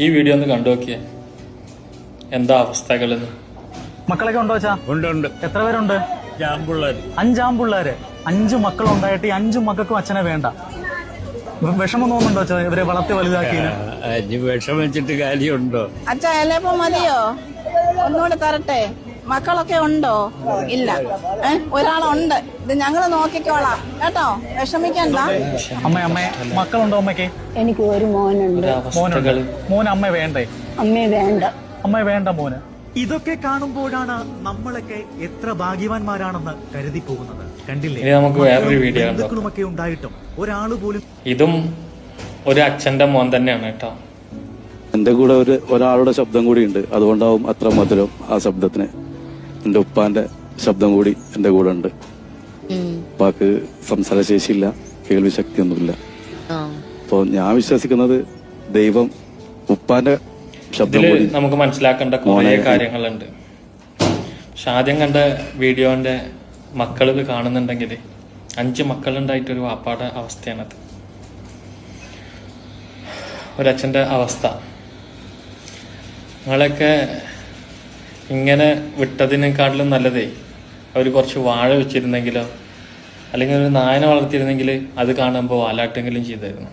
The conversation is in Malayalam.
ഈ വീഡിയോ ഒന്ന് കണ്ടു നോക്കിയേ, എന്താ അവസ്ഥകളെന്ന്. മക്കളൊക്കെ ഉണ്ടോ വെച്ചാ? ഉണ്ട്. എത്ര പേരുണ്ട്? 5 ആൺപിള്ളേര്. 5 മക്കളുണ്ടായിട്ട് ഈ 5 മക്കൾക്കും അച്ഛനെ വേണ്ട. വിഷമം തോന്നുന്നുണ്ടോ അച്ഛാ ഇവരെ വളർത്തി വലുതാക്കി? വിഷം വെച്ചിട്ട് കാര്യമുണ്ടോ? അച്ഛാ ഇലപ്പോ മതിയോ? ഒന്നുകൂടെ തരട്ടെ? മക്കളൊക്കെ ഉണ്ടോ? ഇല്ല. ഒരാളുണ്ട്. ഇത് ഞങ്ങള് നോക്കിക്കോളാം കേട്ടോ, വിഷമിക്കണ്ട. അമ്മ മക്കളുണ്ടോ അമ്മയ്ക്ക്? എനിക്ക് ഒരു മോനുണ്ട്. മോന് അമ്മ വേണ്ടേ? അമ്മയെ വേണ്ട. അമ്മ വേണ്ട മോന്. ഇതൊക്കെ കാണുമ്പോഴാണ് നമ്മളൊക്കെ എത്ര ഭാഗ്യവാന്മാരാണെന്ന് കരുതി പോകുന്നത്. കണ്ടില്ലേ, നമുക്ക് വേറൊരു വീഡിയോ ബന്ധുക്കളുമൊക്കെ ഉണ്ടായിട്ടും ഒരാള് പോലും. ഇതും ഒരു അച്ഛന്റെ മോൻ തന്നെയാണ് കേട്ടോ. എന്റെ കൂടെ ഒരാളുടെ ശബ്ദം കൂടി ഉണ്ട്, അതുകൊണ്ടാവും അത്ര മധുരം ആ ശബ്ദത്തിന്. എന്റെ ഉപ്പാന്റെ ശബ്ദം കൂടി എന്റെ കൂടെ ഉണ്ട്. ഉപ്പാക്ക് സംസാരശേഷിയില്ല, കേൾവി ശക്തിയൊന്നുമില്ല. അപ്പൊ ഞാൻ വിശ്വസിക്കുന്നത് ദൈവം ഉപ്പാന്റെ ശബ്ദം കൂടി. നമുക്ക് മനസ്സിലാക്കേണ്ട കുറെ കാര്യങ്ങളുണ്ട്. പക്ഷെ ആദ്യം കണ്ട വീഡിയോന്റെ മക്കൾ ഇത് കാണുന്നുണ്ടെങ്കിൽ 5 മക്കളുണ്ടായിട്ടൊരു വാപ്പാടെ അവസ്ഥയാണത്. ഒരച്ഛന്റെ അവസ്ഥ. നിങ്ങളൊക്കെ ഇങ്ങനെ വിട്ടതിനേക്കാട്ടിലും നല്ലതേ അവർ കുറച്ച് വാഴ വെച്ചിരുന്നെങ്കിലോ അല്ലെങ്കിൽ ഒരു നായനെ വളർത്തിയിരുന്നെങ്കിൽ അത് കാണുമ്പോൾ വാലാട്ടെങ്കിലും ചെയ്തായിരുന്നു.